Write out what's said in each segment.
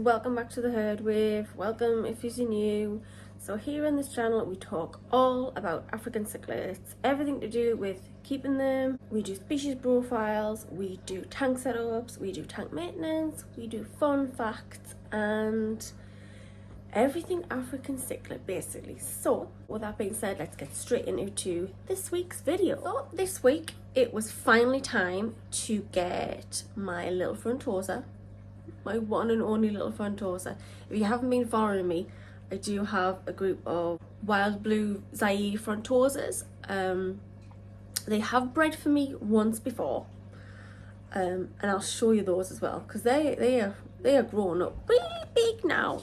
welcome back to the herd wave. Welcome if you're new. So here on this channel we talk all about African cichlids, everything to do with keeping them. We do species profiles, we do tank setups, we do tank maintenance, we do fun facts and everything African cichlid basically. So with that being said, let's get straight into this week's video. So this week it was finally time to get my little Frontosa, my one and only little Frontosa. If you haven't been following me, I do have a group of wild Blue Zaire Frontosas. They have bred for me once before, and I'll show you those as well because they are grown up really big now.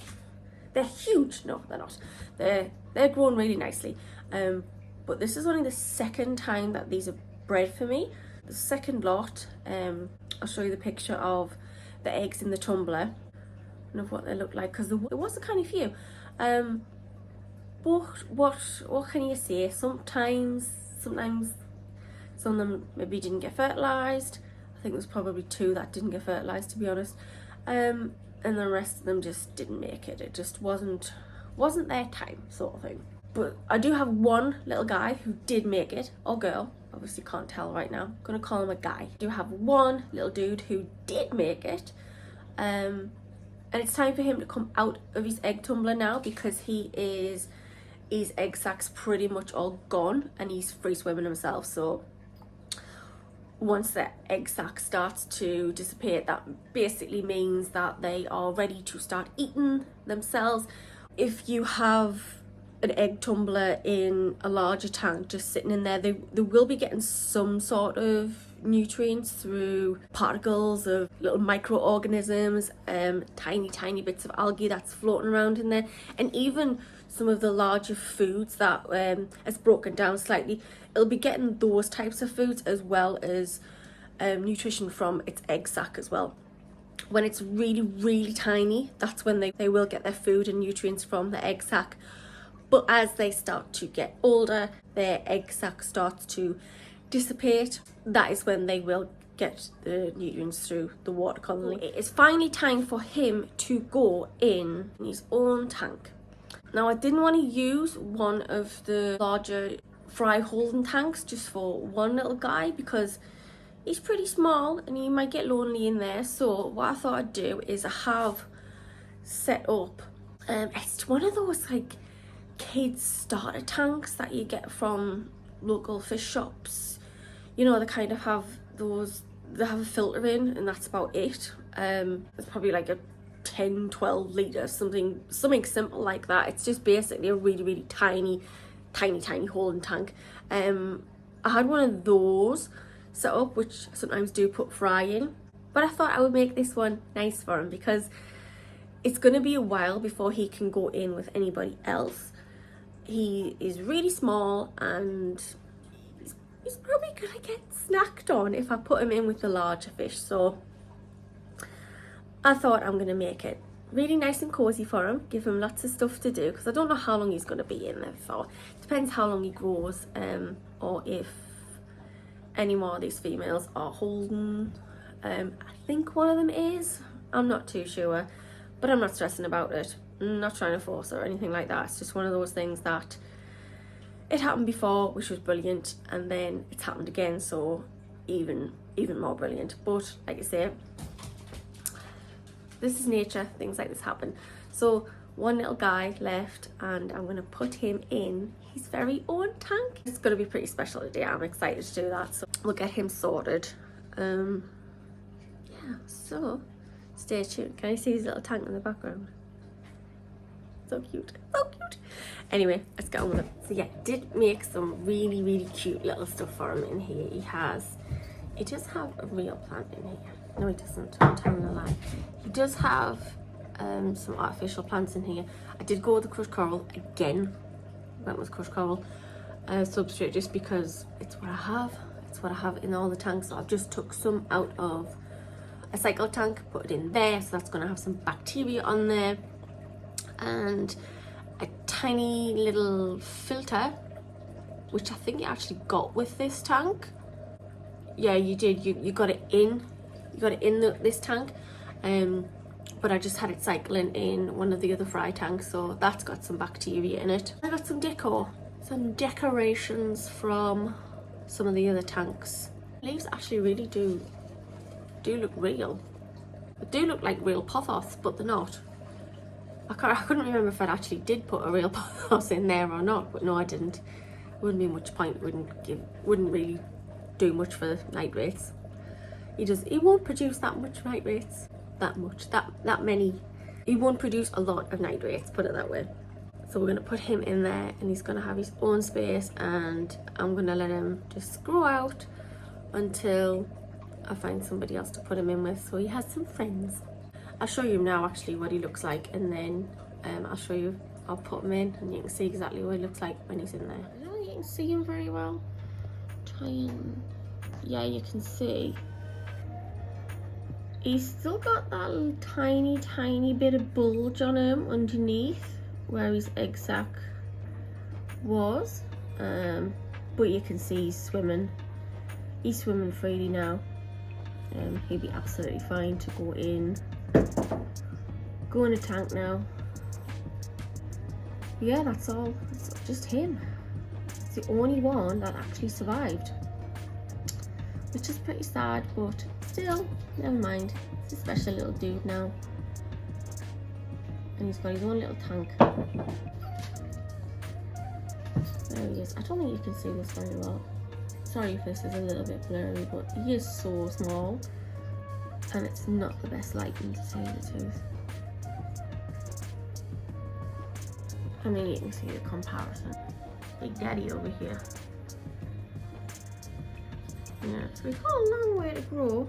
They're huge. No, they're not. They're grown really nicely. But this is only the second time that these are bred for me. The second lot, I'll show you the picture of the eggs in the tumbler and of what they look like because there was a kind of few. But what can you say? Sometimes some of them maybe didn't get fertilized. I think there's probably two that didn't get fertilized, to be honest. And the rest of them just didn't make it. It just wasn't their time, sort of thing. But I do have one little guy who did make it, or girl, obviously can't tell right now. I'm gonna call him a guy. I do have one little dude who did make it, and it's time for him to come out of his egg tumbler now because his egg sack's pretty much all gone and he's free swimming himself. So once the egg sac starts to dissipate, that basically means that they are ready to start eating themselves. If you have an egg tumbler in a larger tank just sitting in there, they will be getting some sort of nutrients through particles of little microorganisms, tiny bits of algae that's floating around in there, and even some of the larger foods that is broken down slightly, it'll be getting those types of foods as well as nutrition from its egg sac as well. When it's really tiny, that's when they will get their food and nutrients from the egg sac. But as they start to get older, their egg sac starts to dissipate. That is when they will get the nutrients through the water colony. It is finally time for him to go in his own tank. Now, I didn't want to use one of the larger fry holding tanks just for one little guy because he's pretty small and he might get lonely in there. So what I thought I'd do is I have set up, it's one of those like kids starter tanks that you get from local fish shops. You know, they kind of have those, they have a filter in and that's about it. It's probably like a 10-12 litre, something simple like that. It's just basically a really tiny holding tank. I had one of those set up, which I sometimes do put fry in, but I thought I would make this one nice for him because it's going to be a while before he can go in with anybody else. He is really small and he's probably gonna get snacked on if I put him in with the larger fish. So I thought I'm gonna make it really nice and cozy for him, give him lots of stuff to do because I don't know how long he's gonna be in there for. Depends how long he grows, or if any more of these females are holding. I think one of them is. I'm not too sure, but I'm not stressing about it. I'm not trying to force or anything like that. It's just one of those things that it happened before, which was brilliant, and then it's happened again, so even more brilliant. But like I say, this is nature, things like this happen. So one little guy left and I'm going to put him in his very own tank. It's going to be pretty special today. I'm excited to do that, so we'll get him sorted. Yeah, so stay tuned. Can I see his little tank in the background? So cute. Anyway, let's get on with it. So yeah, did make some really cute little stuff for him in here. He does have a real plant in here. No, he doesn't. I'm telling a lie. He does have some artificial plants in here. I did go with the crushed coral again. Went with crushed coral substrate just because it's what I have. It's what I have in all the tanks. So I've just took some out of a cycle tank, put it in there. So that's going to have some bacteria on there. And a tiny little filter, which I think you actually got with this tank. Yeah, you did. You got it in. You got it in this tank. but I just had it cycling in one of the other fry tanks, so that's got some bacteria in it. I got some decorations from some of the other tanks. Leaves actually really do look real. They do look like real pothos, but they're not. I couldn't remember if I actually did put a real pothos in there or not, but no, I didn't. Wouldn't be much point. Wouldn't really do much for nitrates. He won't produce that much nitrates. That many. He won't produce a lot of nitrates, put it that way. So we're gonna put him in there, and he's gonna have his own space, and I'm gonna let him just grow out until I find somebody else to put him in with, so he has some friends. I'll show you now actually what he looks like, and then I'll put him in and you can see exactly what he looks like when he's in there. I don't know if you can see him very well. Yeah, you can see. He's still got that little tiny bit of bulge on him underneath where his egg sac was. But you can see he's swimming freely now. He'll be absolutely fine to go in a tank now. Yeah, that's all. It's just him. It's the only one that actually survived, which is pretty sad, but still, never mind. He's a special little dude now, and he's got his own little tank. There he is. I don't think you can see this very well. Sorry if this is a little bit blurry, but he is so small, and it's not the best lighting, to tell you the truth. I mean, you can see the comparison. Big Daddy over here. Yeah, so we've got a long way to grow.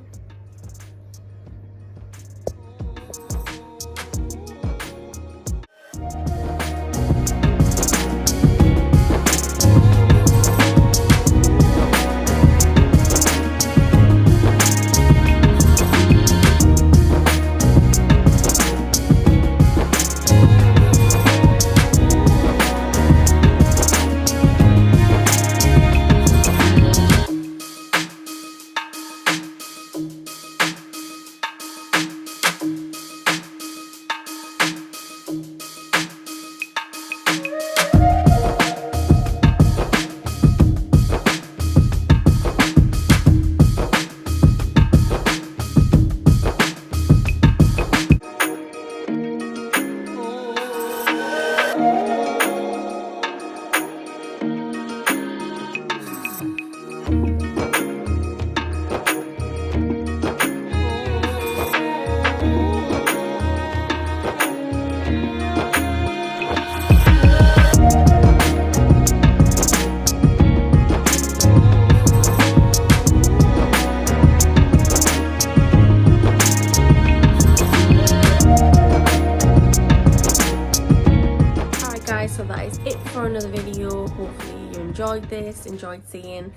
So that is it for another video. Hopefully you enjoyed this, enjoyed seeing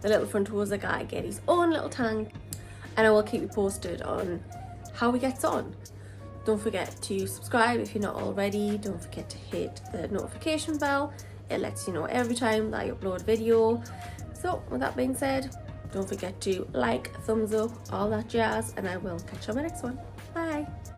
the little Frontosa guy get his own little tank, and I will keep you posted on how he gets on. Don't forget to subscribe if you're not already. Don't forget to hit the notification bell. It lets you know every time that I upload a video. So with that being said, don't forget to like, thumbs up, all that jazz, and I will catch you on my next one.